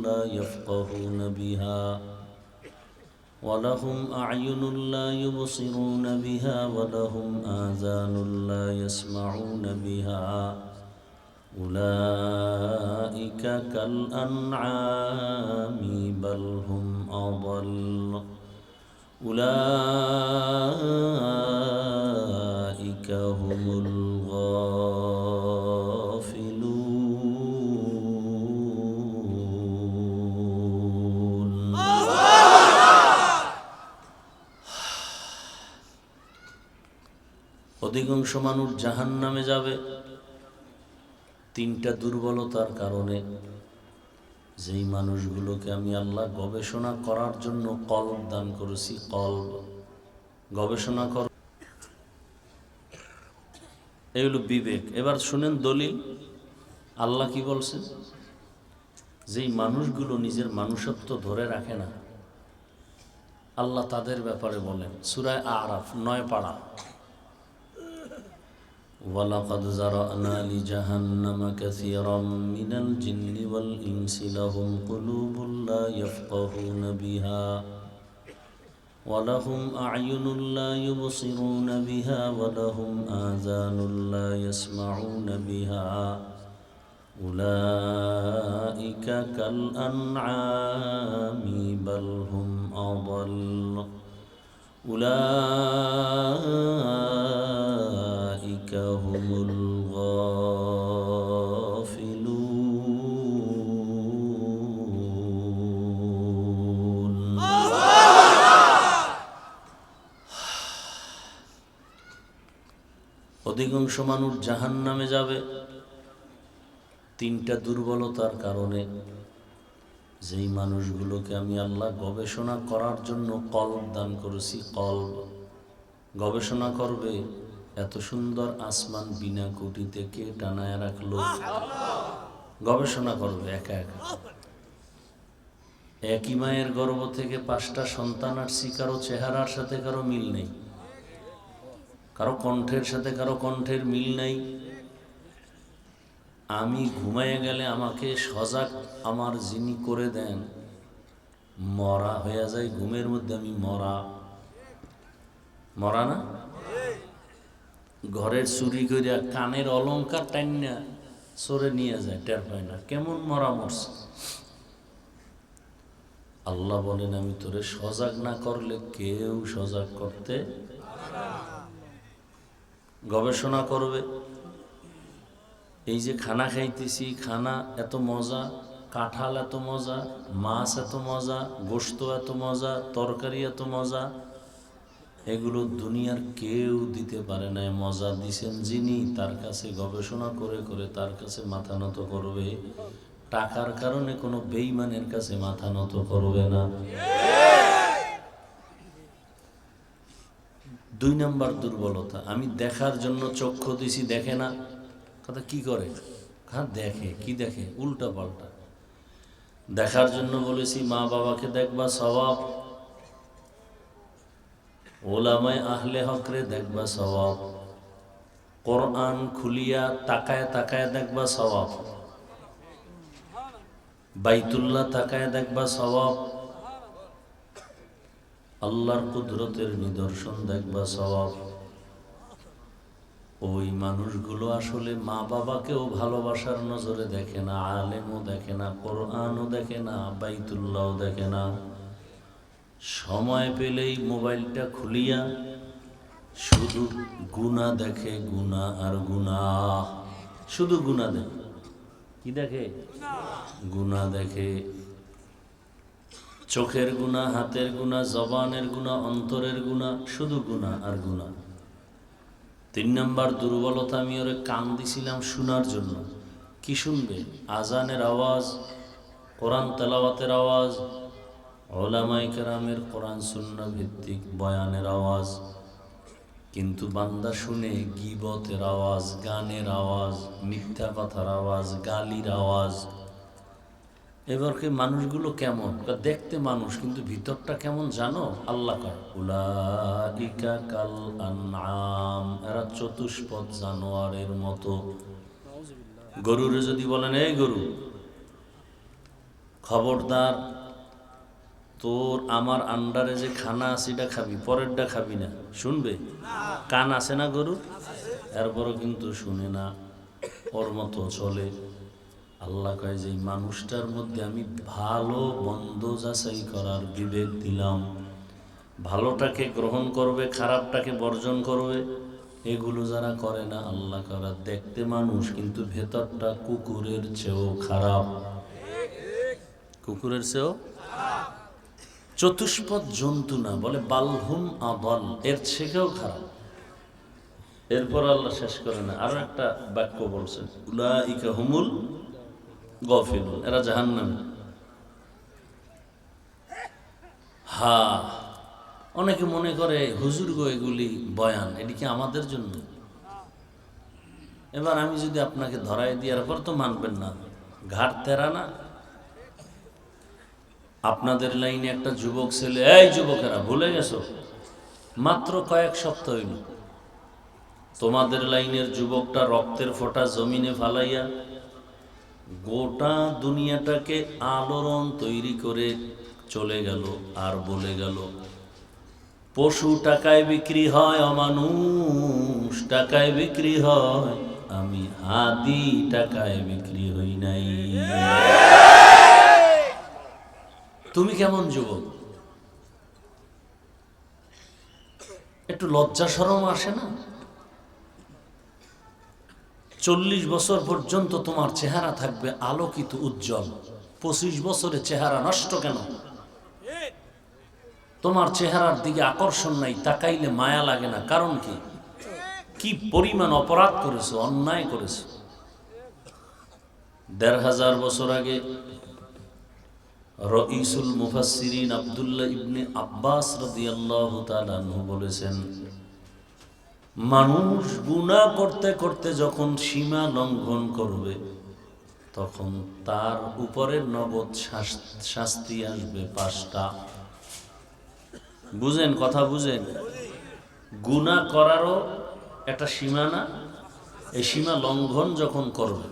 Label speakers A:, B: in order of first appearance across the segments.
A: لا يفقهون بها ولهم أعين لا يبصرون بها ولهم آذان لا يسمعون بها أولئك كالأنعام بل هم أضل أولئك هم الغافلون অধিকাংশ মানুষ জাহান্নামে যাবে তিনটা দুর্বলতার কারণে। যেই মানুষগুলোকে আমি আল্লাহ গবেষণা করার জন্য কলব দান করেছি, কলব গবেষণা কর, এগুলো বিবেক। এবার শুনেন দলিল, আল্লাহ কি বলছেন? যেই মানুষগুলো নিজের মানুষত্ব ধরে রাখে না, আল্লাহ তাদের ব্যাপারে বলেন সূরা আরাফ 9 পারা, ওয়ালাকাদ যারানা লিজাহান্নামা কাসীরাম মিনাল জিন্নি ওয়াল ইনসি লাহুম কুলুবুন লা ইয়াফকাহুনা বিহা ওয়া লাহুম আ'য়ুনুন লা ইউবসিরুনা বিহা ওয়া লাহুম আযানুন লা ইয়াসমাউনা বিহা উলাইকা কাল আনআমি বাল হুম আযাল উলাইকা হুমুল গাফিলুন। অধিকাংশ মানুষ জাহান্নামে যাবে তিনটা দুর্বলতার কারণে। যেই মানুষগুলোকে আমি আল্লাহ গবেষণা করার জন্য কলব দান করেছি, কলব গবেষণা করবে। এত সুন্দর আসমান বিনা কুটিতে কে টানায় রাখলো? গবেষণা করবে একা একা। একই মায়ের গর্ভ থেকে 5টা সন্তান আসছি, কারো চেহারার সাথে কারো মিল নেই, কারো কণ্ঠের সাথে কারো কণ্ঠের মিল নেই। আমি ঘুমাইয়ে গেলে আমাকে সজাগ আমার যিনি করে দেন, মরা হয়ে যায় ঘুমের মধ্যে। আমি মরা না, ঘরের চুরি করিয়া কানের অলংকার টাইনা সরে নিয়ে যায়, টের পায় না কেমন মরা মরছে। আল্লাহ বলেন আমি তোরে সজাগ না করলে কেউ সজাগ করতে। গবেষণা করবে। এই যে খানা খাইতেছি, খানা এত মজা, কাঁঠাল এত মজা, মাছ এত মজা, গোশত এত মজা, তরকারি এত মজা, এগুলো দুনিয়ার কেউ দিতে পারে না। মজা দিছেন যিনি, তার কাছে গবেষণা করে করে তার কাছে মাথা নত করবে। টাকার কারণে কোনো বেঈমানের কাছে মাথা নত করবে না। 2 নম্বর দুর্বলতা, আমি দেখার জন্য চক্ষু দিছি, দেখে না। কথা কি করে? হ্যাঁ দেখে, কি দেখে? উল্টা পাল্টা। দেখার জন্য বলেছি মা বাবাকে দেখবা সওয়াব, ওলামায়ে আহলে হকরে দেখবা সওয়াব, কোরআন খুলিয়া তাকায় তাকায় দেখবা সওয়াব, বাইতুল্লাহ তাকায় দেখবা সওয়াব, আল্লাহর কুদরতের নিদর্শন দেখবা সওয়াব। ওই মানুষগুলো আসলে মা বাবাকেও ভালোবাসার নজরে দেখে না, আলেমও দেখে না, কোরআনও দেখে না, বাইতুল্লাহও দেখে না। সময় পেলেই মোবাইলটা খুলিয়া শুধু গুনাহ দেখে, গুনাহ আর গুনাহ, শুধু গুনাহ দেখে। কি দেখে? গুনাহ দেখে। চোখের গুনাহ, হাতের গুনাহ, জবানের গুনাহ, অন্তরের গুনাহ, শুধু গুনাহ আর গুনাহ। 3 নম্বর দুর্বলতা, আমি ওরে কান দিছিলাম শোনার জন্য। কি শুনবে? আজানের আওয়াজ, কোরআন তেলাওয়াতের আওয়াজ, উলামায়ে কেরামের কোরআন সুন্নাহ ভিত্তিক বয়ানের আওয়াজ। কিন্তু বান্দা শুনে গীবতের আওয়াজ, গানের আওয়াজ, মিথ্যা কথার আওয়াজ, গালির আওয়াজ। এবারকে মানুষগুলো কেমন? দেখতে মানুষ কিন্তু ভিতরটা কেমন জানো? আল্লাহ কয় উলাইকা কাল আনআম, এরা চতুষ্পদ জানোয়ারের মতো। গরুরে যদি বলেন এই গরু, খবরদার, তোর আমার আন্ডারে যে খানা আছে এটা খাবি, পরেরটা খাবি না। শুনবে? কান আছে না গরুর? এরপরও কিন্তু শুনে না, ওর মতো চলে। আল্লাহ কয় যে মানুষটার মধ্যে আমি ভালো মন্দ যাচাই করার বিবেক দিলাম, ভালোটাকে গ্রহণ করবে, খারাপটাকে বর্জন করবে। এগুলো যারা করে না, আল্লাহ করা দেখতে মানুষ কিন্তু ভেতরটা কুকুরের চেয়েও খারাপ। কুকুরের চেয়েও চতুষ্পদ জন্তু না, বলে বালহুম আদল, এর থেকেও খারাপ। এরপর আল্লাহ শেষ করে না, আরো একটা বাক্য বলছেন, উলাইকা হুমুল গাফিলুন, এরা জাহান্নামী। হ্যাঁ, অনেকে মনে করে হুজুর গো এগুলি বয়ান, এটি কি আমাদের জন্য? এবার আমি যদি আপনাকে ধরাই দেওয়ার পর তো মানবেন না, ঘাট তেরা না। আপনাদের লাইনে একটা যুবক ছেলে, এই যুবকেরা ভুলে গেছো, মাত্র কয়েক সপ্তাহ হইল তোমাদের লাইনের যুবকটা রক্তের ফোঁটা জমিনে ফালাইয়া গোটা দুনিয়াটাকে আলোড়ন তৈরি করে চলে গেল, আর বলে গেল পশু টাকায় বিক্রি হয়, অমানুষ টাকায় বিক্রি হয়, আমি হাদি টাকায় বিক্রি হই নাই। তুমি কেমন যুবক? একটু লজ্জা শরম আসে না? 40 বছর পর্যন্ত তোমার চেহারা থাকবে আলোকিত উজ্জ্বল, 25 বছরে চেহারা নষ্ট কেন? তোমার চেহারার দিকে আকর্ষণ নাই, তাকাইলে মায়া লাগে না, কারণ কি? কি পরিমাণ অপরাধ করেছো, অন্যায় করেছো। 1500 বছর আগে রঈসুল মুফাসসিরিন আব্দুল্লাহ ইবনে আব্বাস রাদিয়াল্লাহু তাআলা আনহু বলেছেন, মানুষ গুনাহ করতে করতে যখন সীমা লঙ্ঘন করবে, তখন তার উপরে নগদ শাস্তি আসবে 5টা। বুঝেন কথা? বুঝেন? গুনাহ করারও একটা সীমা না? এই সীমা লঙ্ঘন যখন করবে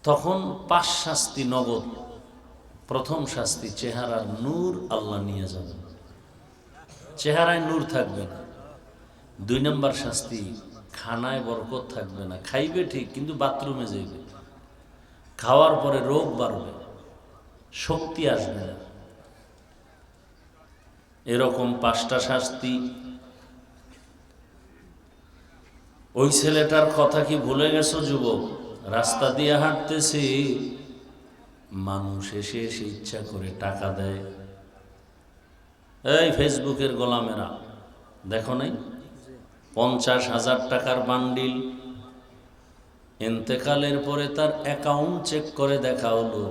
A: তখন 5 শাস্তি নগদ। প্রথম শাস্তি, চেহারার নূর আল্লাহ নিয়ে যাবেন, চেহারায় নূর থাকবে না। 2 নম্বর শাস্তি, খানায় বরকত থাকবে না, খাইবে ঠিক কিন্তু বাথরুমে যাইবে, খাওয়ার পরে রোগ বাড়বে, শক্তি আসবে না। এরকম 5টা শাস্তি। ওই ছেলেটার কথা কি ভুলে গেছো যুবক? রাস্তা দিয়ে হাঁটতেছে, মানুষ এসে এসে ইচ্ছা করে টাকা দেয়। এই ফেসবুকের গোলামেরা, দেখো নাই 50,000 টাকার বান্ডিল, ইন্তেকালের পরে তার অ্যাকাউন্ট চেক করে দেখা হলো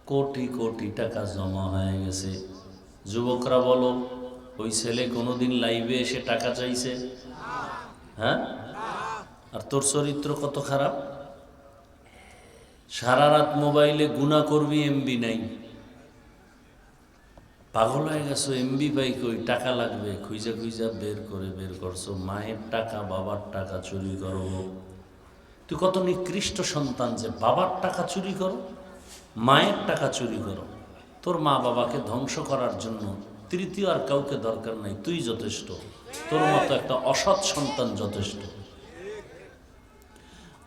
A: কোটি কোটি টাকা জমা হয়ে গেছে। যুবকরা বলো, ওই ছেলে কোনোদিন লাইভে এসে টাকা চাইছে? হ্যাঁ? আর তোর চরিত্র কত খারাপ, সারা রাত মোবাইলে গুনাহ করবি, এমবি নাই, পাগল হয়ে গেছো, এমবি পাই কই, টাকা লাগবে, খুঁজা খুঁজা বের করছো। মায়ের টাকা, বাবার টাকা চুরি করো। তুই কত নিকৃষ্ট সন্তান যে বাবার টাকা চুরি করো, মায়ের টাকা চুরি করো। তোর মা বাবাকে ধ্বংস করার জন্য তৃতীয় আর কাউকে দরকার নাই, তুই যথেষ্ট। তোর মতো একটা অসৎ সন্তান যথেষ্ট।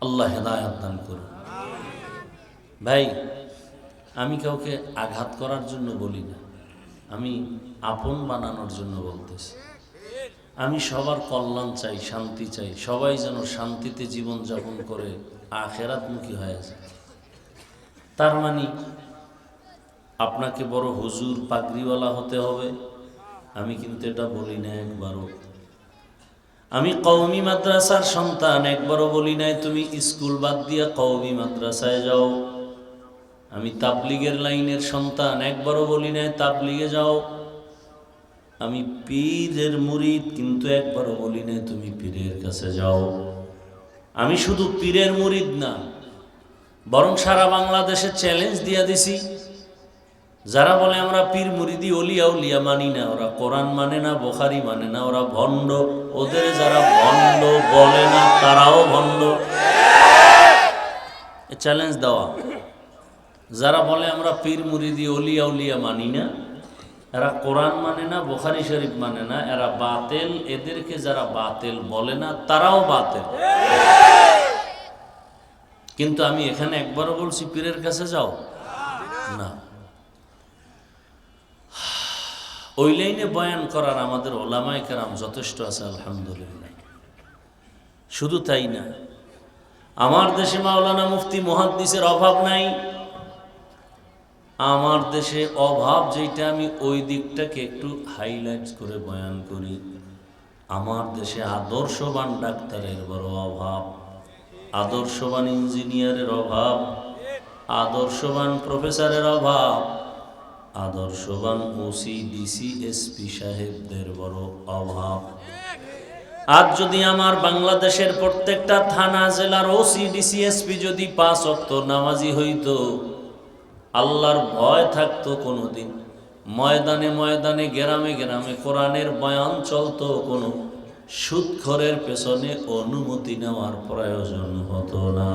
A: আল্লাহ হেদায়েত দান করুন। ভাই, আমি কাউকে আঘাত করার জন্য বলি না, আমি আপন বানানোর জন্য বলতেছি। আমি সবার কল্যাণ চাই, শান্তি চাই, সবাই যেন শান্তিতে জীবন যাপন করে আখেরাতমুখী হয়ে যায়। তার মানে আপনাকে বড় হুজুর পাগড়িওয়ালা হতে হবে, আমি কিন্তু এটা বলি না একবারও। আমি কওমি মাদ্রাসার সন্তান, একবারও বলি নাই তুমি স্কুল বাদ দিয়া কওমি মাদ্রাসায় যাও। আমি তাবলিগের লাইনের সন্তান, একবারও বলি নাই তাবলিগে যাও। আমি পীরের মুরিদ, কিন্তু একবারও বলি নাই তুমি পীরের কাছে যাও। আমি শুধু পীরের মুরিদ না, বরং সারা বাংলাদেশে চ্যালেঞ্জ দিয়া দিছি, যারা বলে আমরা পীর মুরিদি অলিয়া উলিয়া মানি না, ওরা কোরআন মানে না, বুখারী মানে না, ওরা ভণ্ড। ওদের যারা ভণ্ড বলে না তারাও ভণ্ড। চ্যালেঞ্জ দেওয়া, যারা বলে আমরা পীর মুরিদি অলিয়া উলিয়া মানি না, এরা কোরআন মানে না, বুখারী শরীফ মানে না, এরা বাতেল। এদেরকে যারা বাতেল বলে না তারাও বাতেল। কিন্তু আমি এখানে একবারও বলছি পীরের কাছে যাও না। ওই লাইনে বয়ান করার আমাদের ওলামায়ে কেরাম যথেষ্ট আছে, আলহামদুলিল্লাহ। শুধু তাই না, আমার দেশে মাওলানা মুফতি মুহাদ্দিসের অভাব নাই। আমার দেশে অভাব যেটা, আমি ওই দিকটাকে একটু হাইলাইট করে বয়ান করি। আমার দেশে আদর্শবান ডাক্তারের বড় অভাব, আদর্শবান ইঞ্জিনিয়ারের অভাব, আদর্শবান প্রফেসরের অভাব, আদর্শবান ওসি ডিসি এসপি সাহেবদের বড় অভাব। আজ যদি আমার বাংলাদেশের প্রত্যেকটা থানা জেলার ওসি ডিসি এসপি যদি 5 ওয়াক্ত নামাজি হইতো, আল্লাহর ভয় থাকতো, কোনোদিন ময়দানে ময়দানে গ্রামে গ্রামে কোরআনের বয়ান চলতো, কোনো সুদখোরের পেছনে অনুমতি নেওয়ার প্রয়োজন হতো না।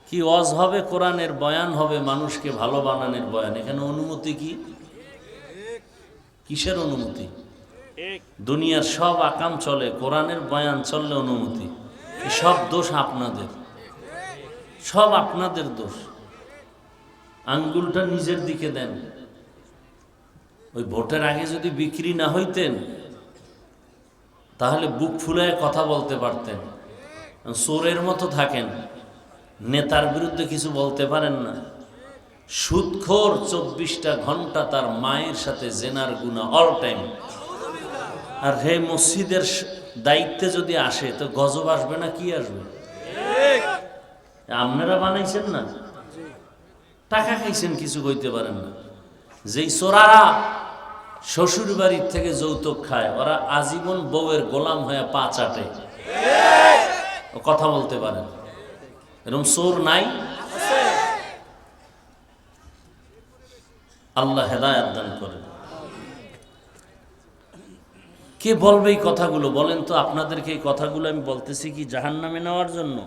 A: কি ওয়াজ হবে, কোরআনের বয়ান হবে, মানুষকে ভালো বানানোর বয়ান। এখানে অনুমতি কি? কিসের অনুমতি? দুনিয়ার সব আকাম চলে, কোরআনের বয়ান চললে অনুমতি। সব দোষ আপনাদের, সব আপনাদের দোষ। আঙ্গুলটা নিজের দিকে দেন। ওই ভোটের আগে যদি বিক্রি না হইতেন তাহলে বুক ফুলায় কথা বলতে পারতেন। চোরের মতো থাকেন, নেতার বিরুদ্ধে কিছু বলতে পারেন না। সুদখোর 24টা ঘন্টা তার মায়ের সাথে জেনার গুনাহ অল টাইম। আর হে মসজিদের দায়িত্বে যদি আসে তো গজব আসবে না, কি আসবে? আপনারা বানাইছেন না, টাকা খাইছেন, কিছু কইতে পারেন না। যেই চোরারা শ্বশুর বাড়ির থেকে যৌতুক খায়, ওরা আজীবন বউয়ের গোলাম হয়ে পা চাটে, কথা বলতে পারেন। এরকম চোর নাই? আল্লাহ হেদায়েত দান করেন। কে বলবে এই কথাগুলো? বলেন তো, আপনাদেরকে এই কথাগুলো আমি বলতেছি কি জাহান্নামে নেওয়ার জন্য?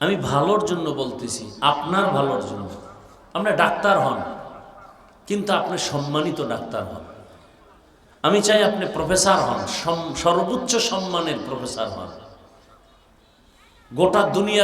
A: আমি ভালোর জন্য বলতেছি, আপনার ভালোর জন্য। আপনি ডাক্তার হন, কিন্তু আপনি সম্মানিত ডাক্তার হন। আমি চাই আপনি প্রফেসর হন, সর্বোচ্চ সম্মানের প্রফেসর হন। গোটা দুনিয়া